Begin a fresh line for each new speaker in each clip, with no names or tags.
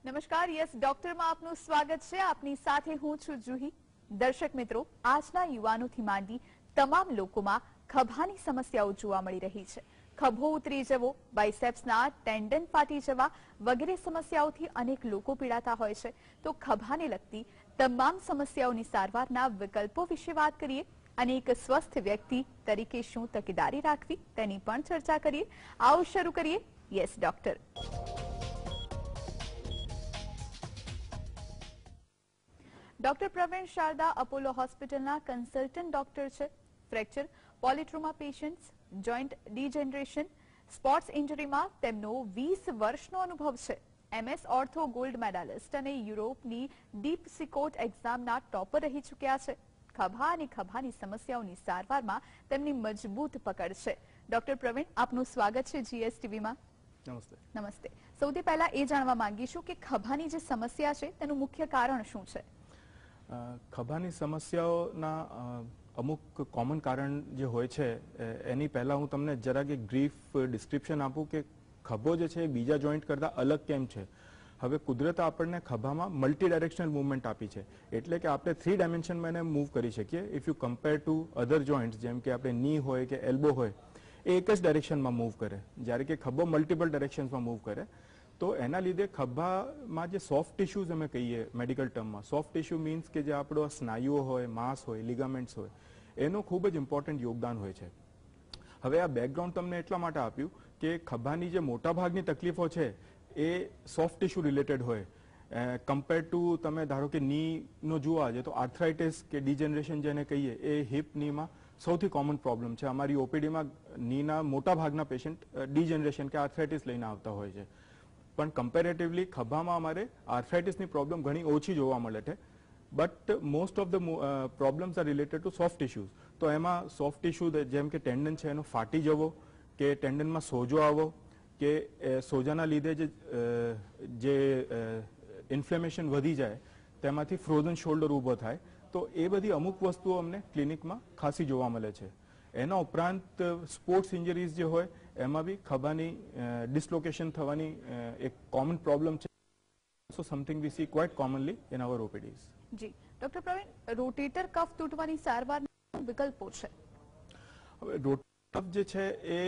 નમસ્કાર, યસ ડોક્ટરમાં આપનું સ્વાગત છે. આપની સાથે હું છું જુહી. દર્શક મિત્રો, આજના યુવાનોથી માંડી તમામ લોકોમાં ખભાની સમસ્યાઓ જોવા મળી રહી છે. ખભો ઉતરી જવો, બાયસેપ્સના ટેન્ડન ફાટી જવા વગેરે સમસ્યાઓથી અનેક લોકો પીડાતા હોય છે. તો ખભાને લગતી તમામ સમસ્યાઓની સારવારના વિકલ્પો વિશે વાત કરીએ અને એક સ્વસ્થ વ્યક્તિ તરીકે શું તકેદારી રાખવી તેની પણ ચર્ચા કરીએ. આવો શરૂ કરીએ yes doctor. Doctor Praveen Sharda Apollo હોસ્પિટલના કન્સલ્ટન્ટ ડોક્ટર છે. Fracture, polytrauma patients, joint degeneration, sports ઇન્જરીમાં તેમનો 20 વર્ષનો અનુભવ છે. MS ઓર્થો ગોલ્ડ મેડાલિસ્ટ અને યુરોપની ડીપ સિકોટ એક્ઝામના ટોપર રહી ચૂક્યા છે. ખભા અને ખભાની સમસ્યાઓની સારવારમાં તેમની મજબૂત પકડ છે. ડોક્ટર પ્રવીણ, આપનું સ્વાગત છે GSTVમાં.
નમસ્તે.
નમસ્તે. સૌથી પહેલા એ જાણવા માંગીશું કે ખભાની જે સમસ્યા છે તેનું મુખ્ય કારણ શું છે?
ખભાની સમસ્યાઓના અમુક કોમન કારણ જે હોય છે એની પહેલા હું તમને જરાક એક બ્રીફ ડિસ્ક્રિપ્શન આપું કે ખભો જે છે એ બીજા જોઈન્ટ કરતા અલગ કેમ છે. હવે કુદરત આપણને ખભામાં મલ્ટી ડાયરેક્શનલ મૂવમેન્ટ આપી છે, એટલે કે આપણે 3 ડાયમેન્શનમાં એને મૂવ કરી શકીએ. If you compare to other joints, જેમ કે આપણે ની હોય કે એલ્બો હોય, એ એક જ ડાયરેક્શનમાં મૂવ કરે, જ્યારે કે ખભો મલ્ટિપલ ડાયરેક્શન્સમાં મૂવ કરે. તો એના લીધે ખભામાં જે સોફ્ટ ટિશ્યુઝ અમે કહીએ મેડિકલ ટર્મમાં, સોફ્ટ ટિશ્યુ મીન્સ કે જે આપણો સ્નાયુઓ હોય, માંસ હોય, લિગામેન્ટ્સ હોય, એનું ખૂબ જ ઇમ્પોર્ટન્ટ યોગદાન હોય છે. હવે આ બેકગ્રાઉન્ડ તમને એટલા માટે આપ્યું કે ખભાની જે મોટાભાગની તકલીફો છે એ સોફ્ટ ટિશ્યુ રિલેટેડ હોય. કમ્પેર ટુ તમે ધારો કે નીનો જુઓ આજે તો આર્થરાઇટિસ કે ડિજનરેશન જેને કહીએ એ હિપ નીમાં સૌથી કોમન પ્રોબ્લેમ છે. અમારી ઓપીડીમાં નીના મોટા ભાગના પેશન્ટ ડિજનરેશન કે આર્થરાઇટિસ લઈને આવતા હોય છે. પણ કમ્પેરેટિવલી ખભામાં અમારે આર્થરાઇટિસની પ્રોબ્લેમ ઘણી ઓછી જોવા મળે છે. But most of the problems are related to soft tissues. તો એમાં સોફ્ટ ટિશ્યુ જેમ કે ટેન્ડન છે એનો ફાટી જવો, કે ટેન્ડનમાં સોજો આવો, કે સોજાના લીધે જે ઇન્ફ્લેમેશન વધી જાય તેમાંથી ફ્રોઝન શોલ્ડર ઊભો થાય. તો એ બધી અમુક વસ્તુઓ અમને ક્લિનિકમાં ખાસી જોવા મળે છે. એના ઉપરાંત સ્પોર્ટ્સ ઇન્જરીઝ જે હોય એમાં બી ખભાની ડિસ્લોકેશન થવાની એક કોમન પ્રોબ્લેમ છે. So something we see quite commonly in our OPDs.
જી ડોક્ટર પ્રવીણ, રોટેટર કફ તૂટવાની સારવારના વિકલ્પો છે.
હવે રોટેટર કફ જે છે એ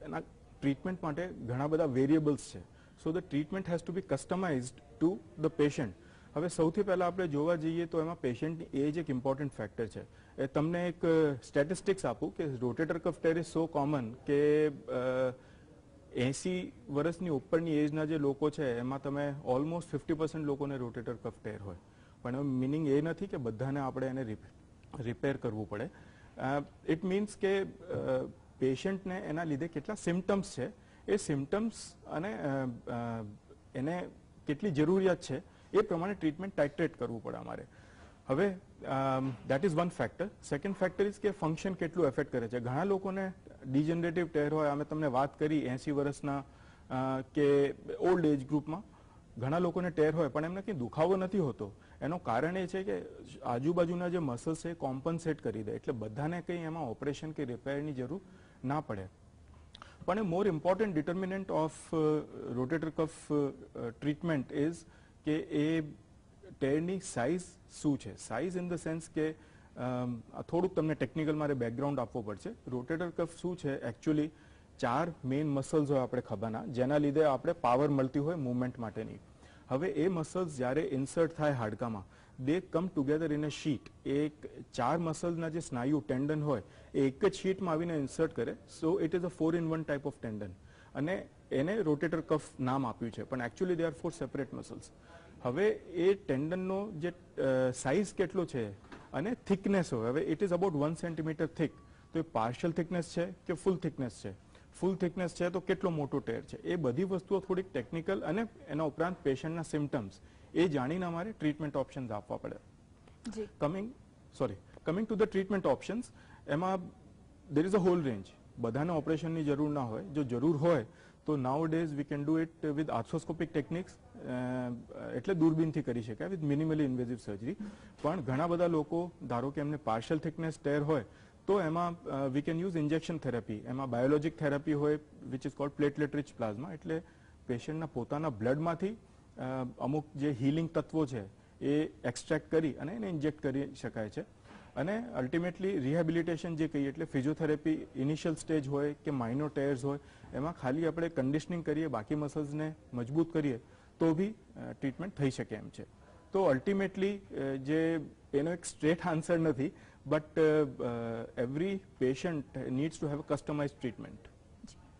એના ટ્રીટમેન્ટ માટે ઘણા બધા વેરિયેબલ્સ છે. So the treatment has to be customised to the patient. હવે સૌથી પહેલા આપણે જોવા જઈએ તો એમાં પેશન્ટની એજ એક ઇમ્પોર્ટન્ટ ફેક્ટર છે. એ તમને એક સ્ટેટિસ્ટિક્સ આપું કે rotator cough tear is so common કે 80 વર્ષની ઉપરની એજના જે લોકો છે એમાં તમે ઓલમોસ્ટ 50% લોકોને રોટેટર કફ ટેર હોય. પણ એનું મિનિંગ એ નથી કે બધાને આપણે એને રિપેર કરવું પડે. ઇટ મીન્સ કે પેશન્ટને એના લીધે કેટલા સિમ્ટમ્સ છે, એ સિમ્ટમ્સ અને એને કેટલી જરૂરિયાત છે એ પ્રમાણે ટ્રીટમેન્ટ ટાઇટ્રેટ કરવું પડે અમારે. હવે that is one factor. Second factor is કે ફંક્શન કેટલું એફેક્ટ કરે છે. ઘણા લોકોને ડિજનરેટિવ ટેર હોય, અમે તમને વાત કરી 80 વર્ષના કે ઓલ્ડ એજ ગ્રુપમાં ઘણા લોકોને ટેર હોય પણ એમને કંઈ દુખાવો નથી હોતો. એનું કારણ એ છે કે આજુબાજુના જે મસલ્સ છે એ કોમ્પન્સેટ કરી દે, એટલે બધાને કંઈ એમાં ઓપરેશન કે રિપેરની જરૂર ના પડે. પણ more important determinant of rotator cuff treatment is કે એ ટેરની સાઇઝ શું છે. સાઇઝ ઇન ધ સેન્સ કે થોડુંક તમને ટેકનિકલ મારે બેકગ્રાઉન્ડ આપવો પડશે. રોટેટર કફ શું છે, એકચ્યુઅલી 4 મેઇન મસલ્સ હોય આપણે ખભાના, જેના લીધે આપણે પાવર મળતી હોય મુવમેન્ટ માટેની. હવે એ મસલ્સ જ્યારે ઇન્સર્ટ થાય હાડકામાં, દે કમ ટુગેધર ઇન અ શીટ. એ 4 મસલ્સના જે સ્નાયુ ટેન્ડન હોય એ એક જ શીટમાં આવીને ઇન્સર્ટ કરે. So it is a 4-in-1 type of tendon, અને એને રોટેટર કફ નામ આપ્યું છે, પણ actually they are 4 separate muscles. હવે એ ટેન્ડનનો જે સાઇઝ કેટલો છે અને થિકનેસ હોય, હવે it is about 1 centimetre thick. તો એ પાર્શિયલ થિકનેસ છે કે ફૂલ થિકનેસ છે, ફૂલ થિકનેસ છે તો કેટલો મોટો ટેર છે, એ બધી વસ્તુઓ થોડીક ટેકનિકલ અને એના ઉપરાંત પેશન્ટના સિમ્ટમ્સ એ જાણીને અમારે ટ્રીટમેન્ટ ઓપ્શન્સ આપવા પડે. Coming to the treatment options, એમાં there is a whole range. બધાને ઓપરેશનની જરૂર ના હોય. જો જરૂર હોય તો nowadays we can do it with arthroscopic techniques, એટલે દૂરબીનથી કરી શકાય વિથ મિનિમલી ઇન્વેઝિવ સર્જરી. પણ ઘણા બધા લોકો ધારો કે એમને પાર્શિયલ થિકનેસ ટેર હોય તો એમાં we can use injection therapy. એમાં બાયોલોજિક થેરાપી હોય which is called platelet rich plasma, એટલે પેશન્ટના પોતાના બ્લડમાંથી અમુક જે હીલિંગ તત્વો છે એ એક્સ્ટ્રેક્ટ કરી અને એને ઇન્જેક્ટ કરી શકાય છે. અને અલ્ટિમેટલી રિહેબિલિટેશન જે કહીએ એટલે ફિઝિયોથેરાપી ઇનિશિયલ સ્ટેજ હોય કે માઇનોર ટેર્સ હોય એમાં ખાલી આપણે કન્ડિશનિંગ કરીએ, બાકી મસલ્સને મજબૂત કરીએ તો બી ટ્રીટમેન્ટ થઈ શકે એમ છે. તો અલ્ટિમેટલી જે એનો એક સ્ટ્રેટ આન્સર નથી, but every patient needs to have a customize treatment.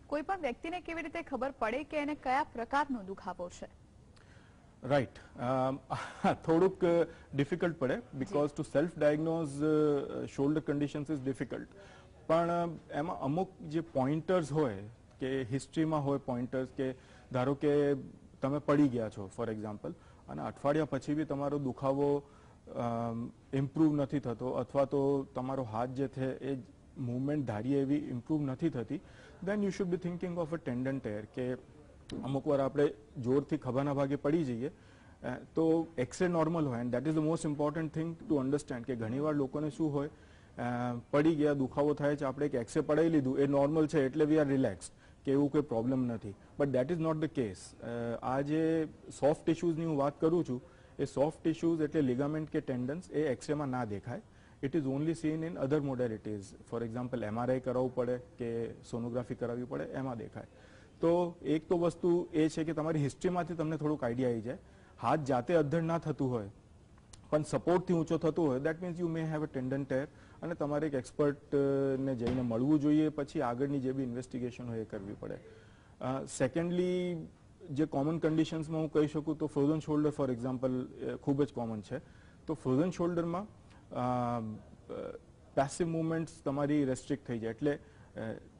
કોઈ પણ વ્યક્તિને કેવી રીતે ખબર પડે કે એને કયા પ્રકારનો દુખાવો છે?
રાઈટ, થોડુંક ડિફિકલ્ટ પડે because to self diagnose shoulder conditions is difficult. પણ એમાં અમુક જે પોઇન્ટર્સ હોય કે હિસ્ટ્રીમાં હોય પોઇન્ટર્સ, કે ધારો કે તમે પડી ગયા છો ફોર એક્ઝામ્પલ અને અઠવાડિયા પછી બી તમારો દુખાવો ઇમ્પ્રૂવ નથી થતો, અથવા તો તમારો હાથ જે છે એ મૂવમેન્ટ ધારીએ એવી ઇમ્પ્રૂવ નથી થતી, then you should be thinking of a tendon tear. કે અમુક વાર આપણે જોરથી ખભાના ભાગે પડી જઈએ તો એક્સરે નોર્મલ હોય, and that is the most important thing to understand. કે ઘણીવાર લોકોને શું હોય, પડી ગયા, દુખાવો થાય છે, આપણે એક એક્સરે પડાવી લીધું, એ નોર્મલ છે એટલે વી આર રિલેક્સ, કે એવું કોઈ પ્રોબ્લેમ નથી. But that is not the case. આ જે સોફ્ટ ટિશ્યુઝની હું વાત કરું છું, એ સોફ્ટ ટિશ્યુઝ એટલે લિગામેન્ટ કે ટેન્ડન્સ એ એક્સરેમાં ના દેખાય. It is only seen in other modalities. For example MRI કરાવવું પડે કે સોનોગ્રાફી કરાવવી પડે, એમાં દેખાય. તો એક તો વસ્તુ એ છે કે તમારી હિસ્ટ્રીમાંથી તમને થોડુંક આઈડિયા આવી જાય. હાથ જાતે અધ્ધર ના થતું હોય પણ સપોર્ટથી ઊંચો થતો હોય, that means you may have a tendon tear, અને તમારે એક એક્સપર્ટને જઈને મળવું જોઈએ, પછી આગળની જે બી ઇન્વેસ્ટિગેશન હોય એ કરવી પડે. સેકન્ડલી, જે કોમન કન્ડિશન્સમાં હું કહી શકું તો ફ્રોઝન શોલ્ડર ફોર એક્ઝામ્પલ ખૂબ જ કોમન છે. તો ફ્રોઝન શોલ્ડરમાં પેસિવ મુવમેન્ટ્સ તમારી રેસ્ટ્રિક્ટ થઈ જાય, એટલે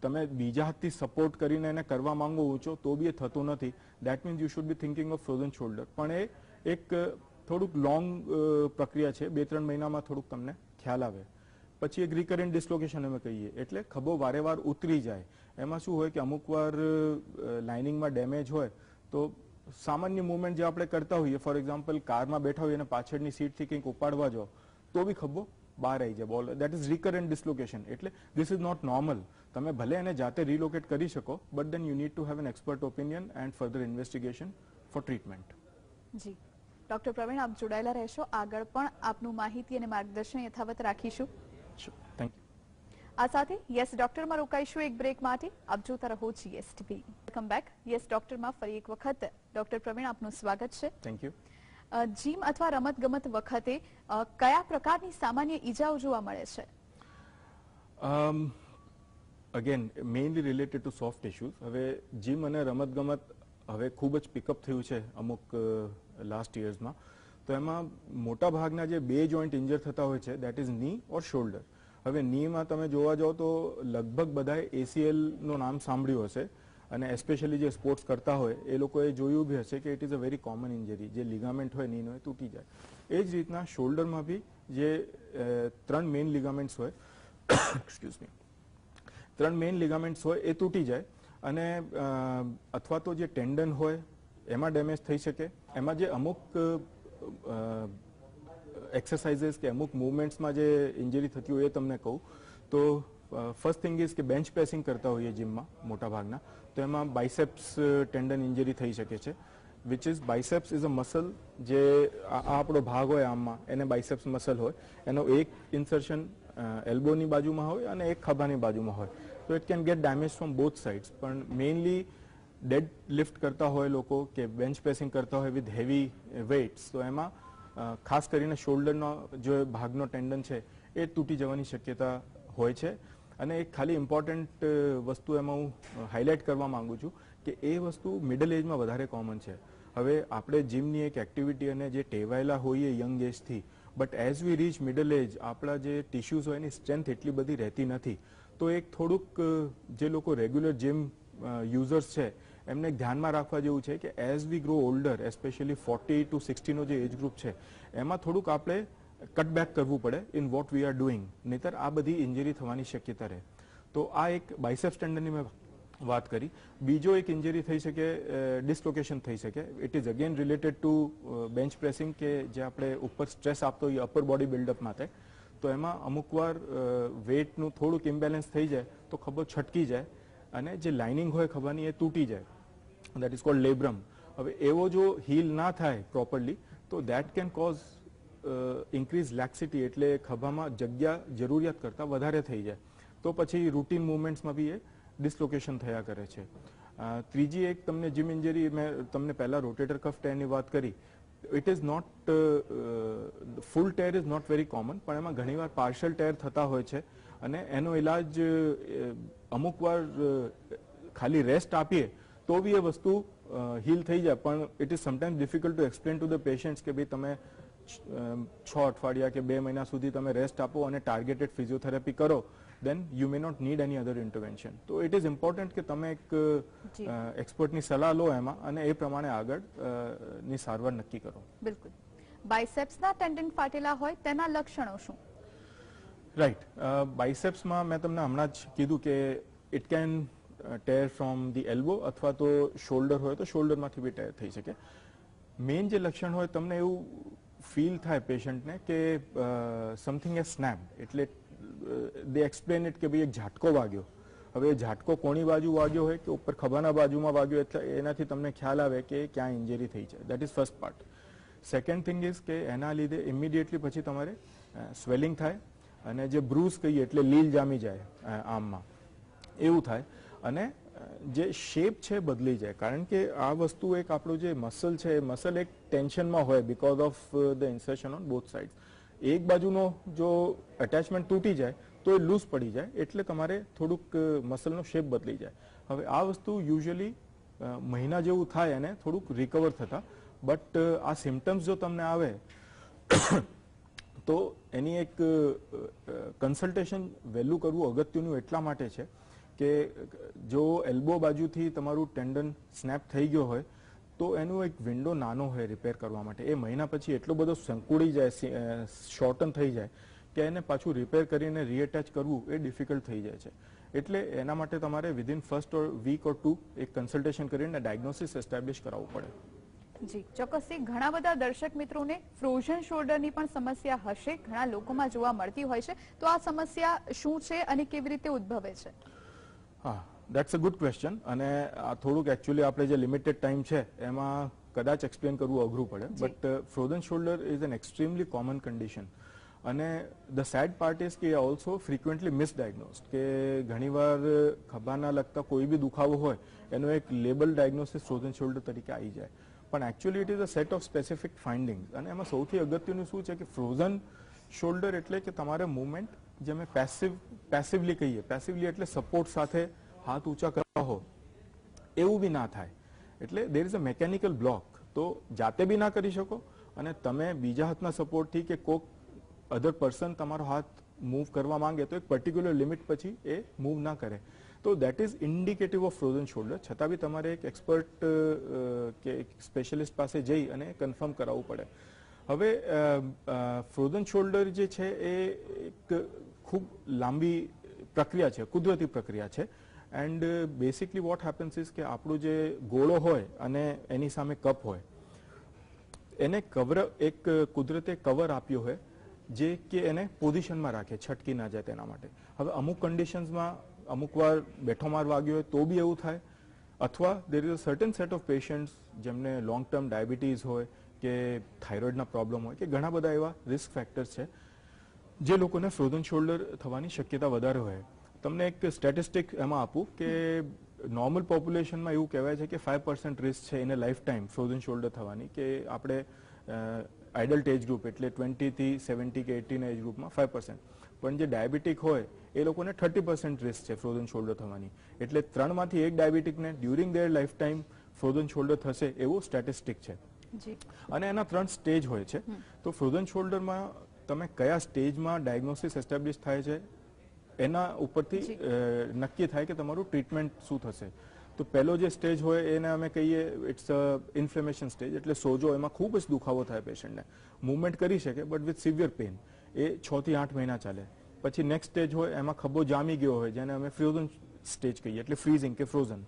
તમે બીજા હાથથી સપોર્ટ કરીને એને કરવા માંગો ઊંચો તો બી એ થતો નથી. That means you should be thinking of frozen shoulder. પણ એ એક થોડુંક લોંગ પ્રક્રિયા છે, 2-3 મહિનામાં થોડુંક તમને ખ્યાલ આવે. પછી એક રિકરન્ટ ડિસ્લોકેશન અમે કહીએ, એટલે ખભો વારે વાર ઉતરી જાય. એમાં શું હોય કે અમુક વાર લાઇનિંગમાં ડેમેજ હોય તો સામાન્ય મુવમેન્ટ જે આપણે કરતા હોઈએ, ફોર એક્ઝામ્પલ કારમાં બેઠા હોઈએ અને પાછળની સીટથી કંઈક ઉપાડવા જાઓ તો બી ખભો બહાર આવી જાય, બોલ, દેટ ઇઝ રિકરન્ટ ડિસ્લોકેશન. એટલે ધીસ ઇઝ નોટ નોર્મલ. તમે ભલે એને જાતે રિલોકેટ કરી શકો, but then you need to have an expert opinion and further investigation for treatment.
જી ડોક્ટર પ્રવીણ, આપ જોડાયેલા રહેશો. આગળ પણ આપનું માહિતી અને માર્ગદર્શન યથાવત રાખીશું.
Thank you.
આ સાથે યસ ડોક્ટરમાં રોકાઈશું એક બ્રેક માટે. આપ જોતા રહો GSTV. Welcome back. યસ ડોક્ટરમાં ફરી એક વખત ડોક્ટર પ્રવીણ આપનું સ્વાગત છે.
Thank you.
જીમ અથવા રમતગમત વખતે કયા પ્રકારની સામાન્ય ઈજાઓ જોવા મળે છે?
Again mainly related to soft issues. હવે જીમ અને રમતગમત હવે ખૂબ જ પિકઅપ થયું છે અમુક લાસ્ટ યર્સમાં. તો એમાં મોટા ભાગના જે બે જોઈન્ટ ઇન્જર થતા હોય છે, દેટ ઇઝ ની ઓર શોલ્ડર. હવે નીમાં તમે જોવા જાઓ તો લગભગ બધાએ ACL નું નામ સાંભળ્યું હશે, અને એસ્પેશિયલી જે સ્પોર્ટ્સ કરતા હોય એ લોકોએ જોયું બી હશે કે it is a very common injury. જે લિગામેન્ટ હોય નીનો એ તૂટી જાય. એ જ રીતના શોલ્ડરમાં બી જે 3 મેઇન લિગામેન્ટ્સ હોય એક્સક્યુઝ મી 3 મેઇન લિગામેન્ટ્સ હોય એ તૂટી જાય, અને અથવા તો જે ટેન્ડન હોય એમાં ડેમેજ થઈ શકે. એમાં જે અમુક એક્સરસાઇઝીસ કે અમુક મૂવમેન્ટ્સમાં જે ઇન્જરી થતી હોય એ તમને કહું તો ફર્સ્ટ થિંગ ઇઝ કે બેન્ચ પ્રેસિંગ કરતા હોઈએ જીમમાં મોટા ભાગના, તો એમાં બાઇસેપ્સ ટેન્ડન ઇન્જરી થઈ શકે છે. Which is biceps is a muscle, જે આ આપણો ભાગ હોય આમમાં એને બાઇસેપ્સ મસલ હોય. એનો એક ઇન્સર્શન એલ્બોની બાજુમાં હોય અને એક ખભાની બાજુમાં હોય. તો it can get damage from both sides. પણ મેઇનલી ડેડ લિફ્ટ કરતા હોય લોકો કે બેન્ચ પ્રેસિંગ કરતા હોય વિથ હેવી વેઇટ્સ, તો એમાં ખાસ કરીને શોલ્ડરનો જે ભાગનો ટેન્ડન છે એ તૂટી જવાની શક્યતા હોય છે. અને એક ખાલી ઇમ્પોર્ટન્ટ વસ્તુ એમાં હું હાઇલાઇટ કરવા માંગુ છું કે એ વસ્તુ મિડલ એજમાં વધારે કોમન છે. હવે આપણે જીમની એક એક્ટિવિટી અને જે ટેવાયેલા હોઈએ young age, but as we reach middle age આપણા જે ટિશ્યુઝ હોય એની સ્ટ્રેન્થ એટલી બધી રહેતી નથી. તો એક થોડુંક જે લોકો રેગ્યુલર જીમ યુઝર્સ છે એમને ધ્યાનમાં રાખવા જેવું છે કે as V grow older, especially 40 to 60 નો જે એજ ગ્રુપ છે એમાં થોડુંક આપણે કટબેક કરવું પડે in what we are doing, નહીતર આ બધી ઇન્જરી થવાની શક્યતા રહે. તો આ એક બાઇસેપ્સ ટેન્ડનની મેં વાત કરી. બીજો એક ઇન્જરી થઈ શકે, ડિસ્લોકેશન થઈ શકે. It is again related to bench pressing, કે જે આપણે ઉપર સ્ટ્રેસ આપતો હોઈએ અપર બોડી બિલ્ડઅપ માટે. તો એમાં અમુક વાર વેઇટનું થોડુંક ઇમ્બેલેન્સ થઈ જાય તો ખભો છટકી જાય અને જે લાઇનિંગ હોય ખભાની એ તૂટી જાય. That is called labrum. હવે એવો જો હીલ ના થાય પ્રોપરલી તો that can cause increase laxity, એટલે ખભામાં જગ્યા જરૂરિયાત કરતાં વધારે થઈ જાય, તો પછી રૂટીન મુવમેન્ટ્સમાં બી એ ડિસલોકેશન થયા કરે છે. ત્રીજી એક તમને જીમ ઇન્જરી, મેં તમને પહેલા રોટેટર કફ ટેરની વાત કરી. It is not full tear is not very common, પણ એમાં ઘણીવાર પાર્શિયલ ટેર થતા હોય છે અને એનો ઇલાજ અમુક વાર ખાલી રેસ્ટ આપીએ તો બી એ વસ્તુ હીલ થઈ જાય, પણ it is sometimes difficult to explain to the patients કે ભાઈ તમે 6 અઠવાડિયા કે 2 મહિના સુધી તમે રેસ્ટ આપો અને ટાર્ગેટેડ ફિઝિયોથેરાપી કરો, then you may not need any other intervention. તો it is important કે તમે એક એક્સપર્ટની સલાહ લો એમાં અને એ પ્રમાણે આગળ ની સારવાર નક્કી કરો.
બિલકુલ. બાયસેપ્સના ટેન્ડન ફાટેલા હોય તેના લક્ષણો શું?
રાઈટ. બાયસેપ્સમાં મેં તમને હમણાં જ કીધું કે it can tear from the elbow, અથવા તો શોલ્ડર હોય તો શોલ્ડરમાંથી બી ટેર થઈ શકે. મેઇન જે લક્ષણ હોય, તમને એવું ફીલ થાય પેશન્ટને કે સમથિંગ એ સ્નેપ, એટલે દે એક્સપ્લેન ઇટ કે ભાઈ એક ઝાટકો વાગ્યો. હવે એ ઝાટકો કોની બાજુ વાગ્યો હોય કે ઉપર ખભાના બાજુમાં વાગ્યો, એટલે એનાથી તમને ખ્યાલ આવે કે ક્યાં ઇન્જરી થઈ છે. That is first part. Second thing is કે એના લીધે ઇમિડિયેટલી પછી તમારે સ્વેલિંગ થાય અને જે બ્રુઝ કહીએ એટલે લીલ જામી જાય આમમાં, એવું થાય અને જે શેપ છે બદલી જાય, કારણ કે આ વસ્તુ એક આપણું જે મસલ છે એ મસલ એક ટેન્શનમાં હોય because of the insertion on both side. એક બાજુનો જો અટેચમેન્ટ તૂટી જાય તો એ લૂઝ પડી જાય, એટલે તમારે થોડુંક મસલનો શેપ બદલી જાય. હવે આ વસ્તુ યુઝ્યુઅલી મહિના જેવું થાય અને થોડુંક રિકવર થતા, બટ આ સિમ્ટમ્સ જો તમને આવે તો એની એક કન્સલ્ટેશન વહેલું કરવું અગત્યનું એટલા માટે છે કે જો એલ્બો બાજુથી તમારું ટેન્ડન સ્નેપ થઈ ગયો હોય તો એનો એક વિન્ડો નાનો હોય રિપેર કરવા માટે. એ મહિના પછી એટલો બધો સંકુડી જાય, શોર્ટન થઈ જાય કે એને પાછું રિપેર કરીને રીએટેચ કરવું એ ડિફિકલ્ટ થઈ જાય છે. એટલે એના માટે તમારે વિધિન ફર્સ્ટ વીક ઓર 2 એક કન્સલ્ટેશન કરીને ડાયગ્નોસિસ એસ્ટાબ્લિશ કરાવવું પડે.
જી ચોક્કસથી. ઘણા બધા દર્શક મિત્રોને ફ્રોઝન શોલ્ડરની પણ સમસ્યા હશે, ઘણા લોકોમાં જોવા મળતી હોય છે, તો આ સમસ્યા શું છે અને કેવી રીતે ઉદ્ભવે છે?
હા, દેટ્સ અ ગુડ ક્વેશ્ચન, અને આ થોડુંક એકચ્યુઅલી આપણે જે લિમિટેડ ટાઈમ છે એમાં કદાચ એક્સપ્લેન કરવું અઘરું પડે, but frozen shoulder is an extremely common condition અને ધ સેડ પાર્ટ ઇઝ કે ઓલ્સો ફ્રિક્વન્ટલી મિસડાયગ્નોઝડ, કે ઘણીવાર ખભાના લગતા કોઈ બી દુખાવો હોય એનો એક લેબલ ડાયગ્નોસિસ ફ્રોઝન શોલ્ડર તરીકે આવી જાય, પણ actually it is a set of specific findings. અને એમાં સૌથી અગત્યનું શું છે કે ફ્રોઝન શોલ્ડર એટલે કે તમારે મુવમેન્ટ જે અમે પેસિવલી કહીએ, પેસિવલી એટલે સપોર્ટ સાથે હાથ ઊંચા કરવા હો એવું બી ના થાય, એટલે દેર ઇઝ અ મેકેનિકલ બ્લોક. તો જાતે બી ના કરી શકો અને તમે બીજા હાથના સપોર્ટથી કે કોક અધર પર્સન તમારો હાથ મૂવ કરવા માંગે તો એક પર્ટિક્યુલર લિમિટ પછી એ મૂવ ના કરે, તો that is indicative of frozen shoulder. છતાં બી તમારે એક એક્સપર્ટ કે એક સ્પેશિયલિસ્ટ પાસે જઈ અને કન્ફર્મ કરાવવું પડે. હવે ફ્રોઝન શોલ્ડર જે છે એ એક ખૂબ લાંબી પ્રક્રિયા છે, કુદરતી પ્રક્રિયા છે. And basically what happens is કે આપણું જે ગોળો હોય અને એની સામે કપ હોય, એને એક કુદરતે કવર આપ્યો હોય જે કે એને પોઝિશનમાં રાખે, છટકી ના જાય તેના માટે. હવે અમુક કન્ડિશન્સમાં અમુક વાર બેઠો માર વાગ્યો હોય તો બી એવું થાય, અથવા દેર is a certain set of patients જેમને લોંગ ટર્મ ડાયાબિટીઝ હોય કે થાઇરોઇડના પ્રોબ્લેમ હોય કે ઘણા બધા એવા રિસ્ક ફેક્ટર્સ છે જે લોકોને ફ્રોઝન શોલ્ડર થવાની શક્યતા વધારે હોય. તમને એક સ્ટેટિસ્ટિક એમાં આપું કે નોર્મલ પોપ્યુલેશનમાં એવું કહેવાય છે કે 5% રિસ્ક છે એને લાઈફ ટાઈમ ફ્રોઝન શોલ્ડર થવાની, કે આપણે એડલ્ટ એજ ગ્રુપ એટલે 20 થી 70 કે 80 એજ ગ્રુપમાં 5%, પણ જે ડાયાબિટીક હોય એ લોકોને 30% રિસ્ક છે ફ્રોઝન શોલ્ડર થવાની. એટલે 3 માંથી 1 ડાયાબિટીકને during their life time frozen shoulder થશે એવું સ્ટેટિસ્ટિક છે. અને એના 3 સ્ટેજ હોય છે. તો ફ્રોઝન શોલ્ડરમાં તમે કયા સ્ટેજમાં ડાયગ્નોસિસ એસ્ટાબ્લિશ થાય છે એના ઉપરથી નક્કી થાય કે તમારું ટ્રીટમેન્ટ શું થશે. તો પહેલો જે સ્ટેજ હોય એને અમે કહીએ ઇટ્સ ઇન્ફ્લેમેશન સ્ટેજ, એટલે સોજો, એમાં ખૂબ જ દુખાવો થાય પેશન્ટને, મૂવમેન્ટ કરી શકે બટ વિથ સિવિયર પેઇન, એ 6 થી 8 મહિના ચાલે. પછી નેક્સ્ટ સ્ટેજ હોય એમાં ખભો જામી ગયો હોય જેને અમે ફ્રોઝન સ્ટેજ કહીએ, એટલે ફ્રીઝિંગ કે ફ્રોઝન.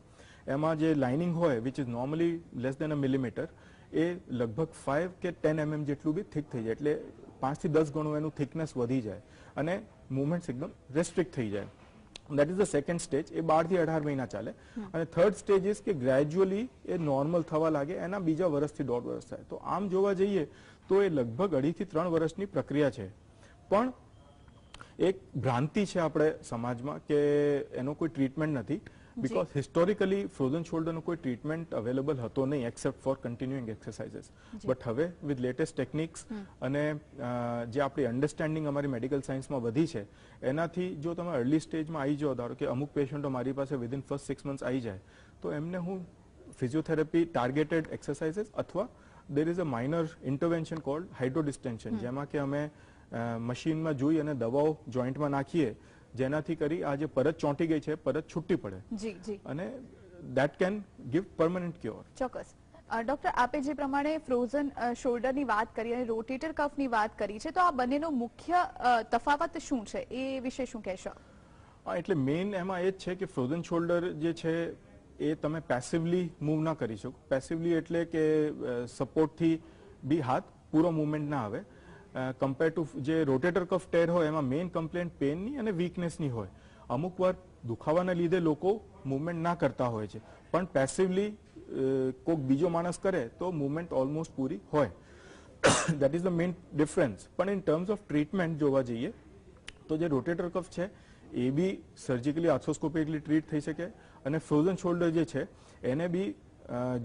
એમાં જે લાઇનિંગ હોય which is normally less than a millimeter, એ લગભગ 5 કે 10 mm જેટલું બી થીક થઈ જાય, એટલે 5 થી 10 ગણું એનું થિકનેસ વધી જાય અને મૂવમેન્ટ્સ એકદમ રેસ્ટ્રિક્ટ થઈ જાય. That is the second stage. એ 12 થી 18 મહિના ચાલે. અને થર્ડ સ્ટેજ ઇઝ કે ગ્રેજ્યુઅલી એ નોર્મલ થવા લાગે, એના બીજા વર્ષથી 1.5 વર્ષ થાય. તો આમ જોવા જઈએ તો એ લગભગ 2.5 થી 3 વર્ષની પ્રક્રિયા છે. પણ એક ભ્રાંતિ છે આપણે સમાજમાં કે એનો કોઈ ટ્રીટમેન્ટ નથી, બીકોઝ હિસ્ટોરિકલી ફ્રોઝન શોલ્ડરનો કોઈ ટ્રીટમેન્ટ અવેલેબલ હતો નહીં except for continuing exercises. But હવે વિથ લેટેસ્ટ ટેકનિક્સ અને જે આપણી અન્ડરસ્ટેન્ડિંગ અમારી મેડિકલ સાયન્સમાં વધી છે, એનાથી જો તમે અર્લી સ્ટેજમાં આવી જાઓ, ધારો કે અમુક પેશન્ટો મારી પાસે વિધિન ફર્સ્ટ 6 months આવી જાય, તો એમને હું ફિઝિયોથેરાપી ટાર્ગેટેડ એક્સરસાઇઝીસ અથવા there is a minor intervention called hydrodistension, જેમાં કે અમે મશીનમાં જોઈ અને દવાઓ જોઈન્ટમાં નાખીએ, જેનાથી કરી આ જે પરત ચોંટી ગઈ છે પરત છૂટી પડે
જી જી
અને that can give permanent cure.
ચોક્કસ. ડોક્ટર, આપે જે પ્રમાણે ફ્રોઝન શોલ્ડરની વાત કરી અને રોટેટર કફની વાત કરી છે, તો આ બંનેનો મુખ્ય તફાવત શું છે, એ વિશે શું કહેશો?
એટલે મેઇન એમાં એ જ છે કે ફ્રોઝન શોલ્ડર જે છે એ તમે પેસિવલી મૂવ ના કરી શકો. પેસિવલી એટલે કે સપોર્ટથી બી હાથ પૂરો મુવમેન્ટ ના આવે. કમ્પેર ટુ જે રોટેટર કફ ટેર હોય એમાં મેઇન કમ્પ્લેન્ટ પેનની અને વીકનેસની હોય. અમુક વાર દુખાવાના લીધે લોકો મુવમેન્ટ ના કરતા હોય છે, પણ પેસિવલી કોઈક બીજો માણસ કરે તો મુવમેન્ટ ઓલમોસ્ટ પૂરી હોય. That is the main difference. પણ ઇન ટર્મ્સ ઓફ ટ્રીટમેન્ટ જોવા જઈએ તો જે રોટેટર કફ છે એ બી સર્જિકલી આર્થ્રોસ્કોપિકલી ટ્રીટ થઈ શકે, અને ફ્રોઝન શોલ્ડર જે છે એને બી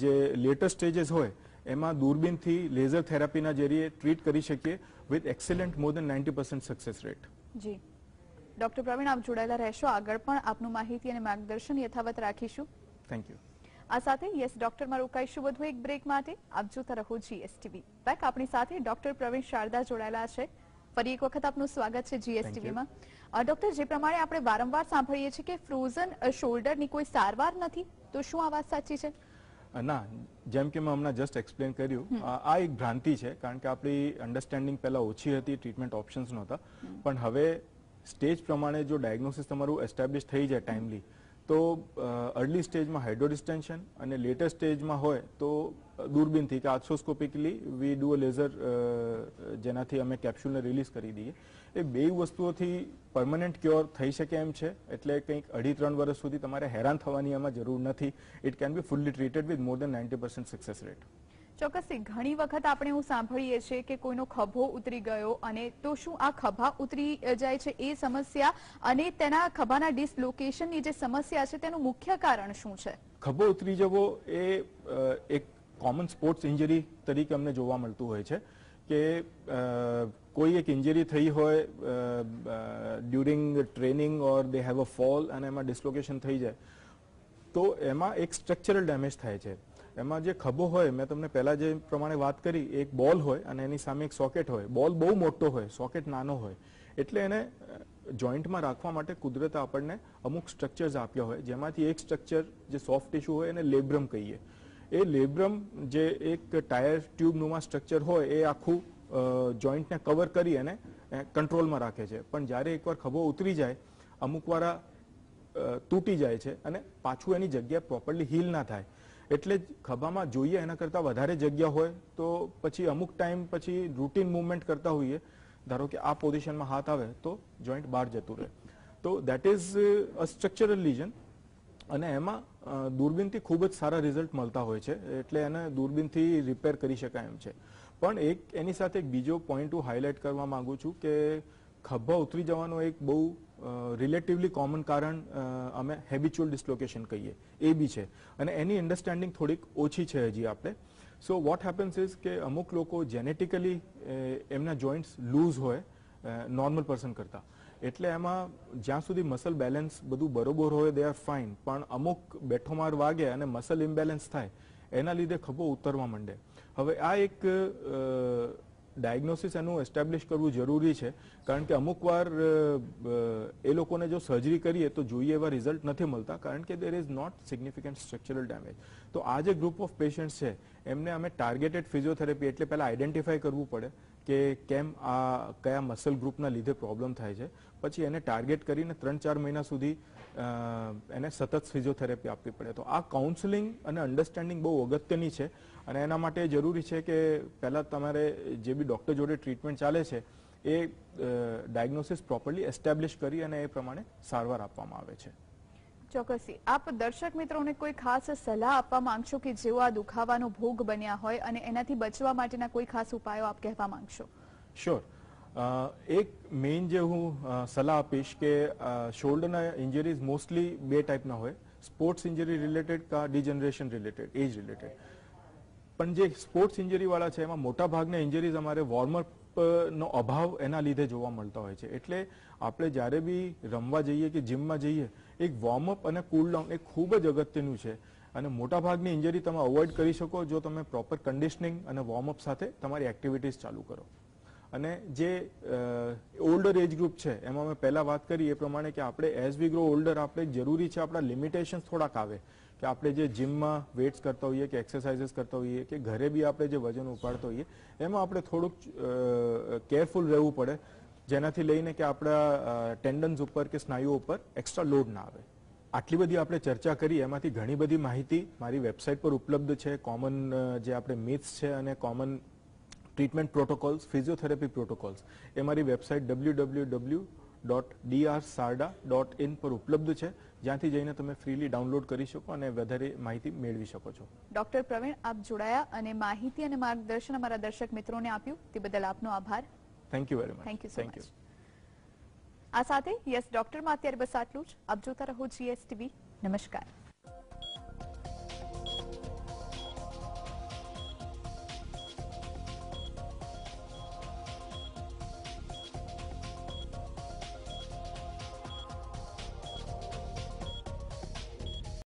જે લેટર સ્ટેજીસ હોય એમાં દૂરબીનથી લેઝર થેરાપીના જરીએ ટ્રીટ કરી શકીએ with excellent more than 90% success rate.
જી ડોક્ટર પ્રવીણ, આપ જોડાયેલા રહેશો, આગળ પણ આપનું માહિતી અને માર્ગદર્શન યથાવત રાખીશું.
Thank you.
આ સાથે યસ ડોક્ટરમાં રોકાઈશું વધુ એક બ્રેક માટે. આપ જોતા રહો જીએસટીવી. બેક આપણી સાથે ડોક્ટર પ્રવીણ શારદા જોડાયેલા છે. ફરી એક વખત આપનું સ્વાગત છે જીએસટીવીમાં. ડોક્ટર, જે પ્રમાણે આપણે વારંવાર સાંભળીએ છીએ કે ફ્રોઝન શોલ્ડરની કોઈ સારવાર નથી, તો શું આ વાત સાચી છે?
ના, જેમ કે મેં હમણાં જસ્ટ એક્સપ્લેન કર્યું, આ એક ભ્રાંતિ છે, કારણ કે આપણી અન્ડરસ્ટેન્ડિંગ પહેલા ઓછી હતી, ટ્રીટમેન્ટ ઓપ્શન્સ નહોતા. પણ હવે સ્ટેજ પ્રમાણે જો ડાયગ્નોસિસ તમારું એસ્ટાબ્લિશ થઈ જાય ટાઈમલી, તો અર્લી સ્ટેજમાં હાઇડ્રોડિસ્ટેન્શન અને લેટર સ્ટેજમાં હોય તો દૂરબીનથી કે આર્થ્રોસ્કોપિકલી વી ડુ અ લેઝર, જેનાથી અમે કેપ્સ્યુલને રિલીઝ કરી દઈએ. એ બે વસ્તુઓથી પરમનન્ટ ક્યોર થઈ શકે એમ છે. એટલે કંઈક 2.5-3 વર્ષ સુધી તમારે હેરાન થવાની એમાં જરૂર નથી. It can be fully treated with more than 90% success rate.
ચોક્કસથી ઘણી વખત આપણે એવું સાંભળીએ છીએ કે કોઈનો ખભો ઉતરી ગયો, અને તો શું આ ખભા ઉતરી જાય છે એ સમસ્યા અને તેના ખભાના ડિસલોકેશનની જે સમસ્યા છે તેનું મુખ્ય કારણ શું છે?
ખભો ઉતરી જવો એ એક કોમન સ્પોર્ટ્સ ઇન્જરી તરીકે અમને જોવા મળતું હોય છે કે કોઈ એક ઇન્જરી થઈ હોય during training or they have a fall અને એમાં ડિસલોકેશન થઈ જાય, તો એમાં એક સ્ટ્રક્ચરલ ડેમેજ થાય છે. એમાં જે ખભો હોય, મેં તમને પહેલા જે પ્રમાણે વાત કરી, એક બોલ હોય અને એની સામે એક સોકેટ હોય. બોલ બહુ મોટો હોય, સોકેટ નાનો હોય. એટલે એને જોઈન્ટમાં રાખવા માટે કુદરતે આપણને અમુક સ્ટ્રક્ચર્સ આપ્યા હોય, જેમાંથી એક સ્ટ્રક્ચર જે સોફ્ટ ટિશ્યુ હોય એને લેબ્રમ કહીએ. એ લેબ્રમ જે એક ટાયર ટ્યુબનુમાં સ્ટ્રક્ચર હોય એ આખું જોઈન્ટને કવર કરી અને કંટ્રોલમાં રાખે છે. પણ જ્યારે એકવાર ખભો ઉતરી જાય, અમુક વાર તૂટી જાય છે અને પાછું એની જગ્યા પ્રોપરલી હીલ ના થાય. એટલે જ ખભામાં જોઈએ એના કરતાં વધારે જગ્યા હોય તો પછી અમુક ટાઈમ પછી રૂટીન મૂવમેન્ટ કરતા હોઈએ, ધારો કે આ પોઝિશનમાં હાથ આવે તો જોઈન્ટ બહાર જતું રહે. તો that is a structural legion, અને એમાં દૂરબીનથી ખૂબ જ સારા રિઝલ્ટ મળતા હોય છે. એટલે એને દૂરબીનથી રિપેર કરી શકાય એમ છે. પણ એક એની સાથે એક બીજો પોઈન્ટ હું હાઇલાઇટ કરવા માંગુ છું કે ખભા ઉતરી જવાનો એક બહુ રિલેટિવલી કોમન કારણ અમે હેબિચ્યુઅલ ડિસ્લોકેશન કહીએ, એ બી છે. અને એની અન્ડરસ્ટેન્ડિંગ થોડીક ઓછી છે હજી આપણે. સો વોટ હેપન્સ ઇઝ કે અમુક લોકો જેનેટિકલી એમના જોઈન્ટ્સ લૂઝ હોય નોર્મલ પર્સન કરતા. એટલે એમાં જ્યાં સુધી મસલ બેલેન્સ બધું બરોબર હોય દે આર ફાઇન, પણ અમુક બેઠો માર વાગે અને મસલ ઇમ્બેલેન્સ થાય, એના લીધે ખભો ઉતરવા માંડે. હવે આ એક ડાયગ્નોસિસ એનું એસ્ટાબ્લિશ કરવું જરૂરી છે, કારણ કે અમુક વાર એ લોકોને જો સર્જરી કરીએ તો જોઈએ એવા રિઝલ્ટ નથી મળતા, કારણ કે there is not significant structural damage. તો આ જે ગ્રુપ ઓફ પેશન્ટ્સ છે એમને અમે ટાર્ગેટેડ ફિઝિયોથેરાપી, એટલે પહેલા આઈડેન્ટિફાય કરવું પડે કે કેમ આ કયા મસલ ગ્રુપના લીધે પ્રોબ્લેમ થાય છે. પછી એને ટાર્ગેટ કરીને 3-4 મહિના સુધી એને સતત ફિઝિયોથેરાપી આપવી પડે. તો આ કાઉન્સેલિંગ અને અન્ડરસ્ટેન્ડિંગ બહુ અગત્યની છે, અને એના માટે જરૂરી છે કે પહેલા તમારે જે બી ડોક્ટર જોડે ટ્રીટમેન્ટ ચાલે છે એ ડાયગ્નોસિસ પ્રોપરલી એસ્ટેબ્લિશ કરી અને એ પ્રમાણે સારવાર આપવામાં આવે છે.
ચોક્કસથી. આપ દર્શક મિત્રોને કોઈ ખાસ સલાહ આપવા માંગશો કે જેઓ આ દુખાવાનો ભોગ બન્યા હોય અને એનાથી બચવા માટેના કોઈ ખાસ ઉપાયો આપ કહેવા માંગશો?
શ્યોર. એક મેઇન જે હું સલાહ આપીશ કે શોલ્ડરના ઇન્જરીઝ મોસ્ટલી બે ટાઈપના હોય, સ્પોર્ટ્સ ઇન્જરી રિલેટેડ કા ડિજનરેશન રિલેટેડ, એજ રિલેટેડ. પણ જે સ્પોર્ટ્સ ઇન્જરી વાળા છે એમાં મોટા ભાગના ઇન્જરીઝ અમારે વોર્મઅપ નો અભાવ એના લીધે જોવા મળતા હોય છે. એટલે આપણે જ્યારે બી રમવા જઈએ કે જીમમાં જઈએ, એક વોર્મઅપ અને કૂલ ડાઉન એ ખૂબ જ અગત્યનું છે. અને મોટા ભાગની ઇન્જરી તમે અવોઇડ કરી શકો જો તમે પ્રોપર કન્ડિશનિંગ અને વોર્મઅપ સાથે તમારી એક્ટિવિટીઝ ચાલુ કરો. અને જે ઓલ્ડર એજ ગ્રુપ છે એમાં મેં પહેલા વાત કરી એ પ્રમાણે કે આપણે એઝ વી ગ્રો ઓલ્ડર આપણે જરૂરી છે આપણા લિમિટેશન્સ થોડાક આવે કે આપણે જે જીમમાં વેટ્સ કરતા હોઈએ કે એક્સરસાઇઝીસ કરતા હોઈએ કે ઘરે બી આપણે જે વજન ઉપાડતા હોઈએ એમાં આપણે થોડુંક કેરફુલ રહેવું પડે, જેનાથી લઈને કે આપણા ટેન્ડન્સ ઉપર કે સ્નાયુઓ ઉપર એક્સ્ટ્રા લોડ ના આવે. આટલી બધી આપણે ચર્ચા કરી, એમાંથી ઘણી બધી માહિતી મારી વેબસાઇટ પર ઉપલબ્ધ છે. કોમન જે આપણે મિથ્સ છે અને common treatment protocols, physiotherapy protocols એ મારી વેબસાઇટ www.drsarda.in પર ઉપલબ્ધ છે, જ્યાંથી જઈને તમે ફ્રીલી ડાઉનલોડ કરી શકો અને વધારે માહિતી મેળવી શકો છો.
ડોક્ટર પ્રવીણ, આપ જોડાયા અને માહિતી અને માર્ગદર્શન અમારા દર્શક મિત્રોને આપ્યું તે બદલ આપનો આભાર.
Thank you very much.
Thank you so much. આ સાથે યસ ડોક્ટરમાં અત્યારે બસ આટલું જ. આપ જોતા રહો GS TV. નમસ્કાર.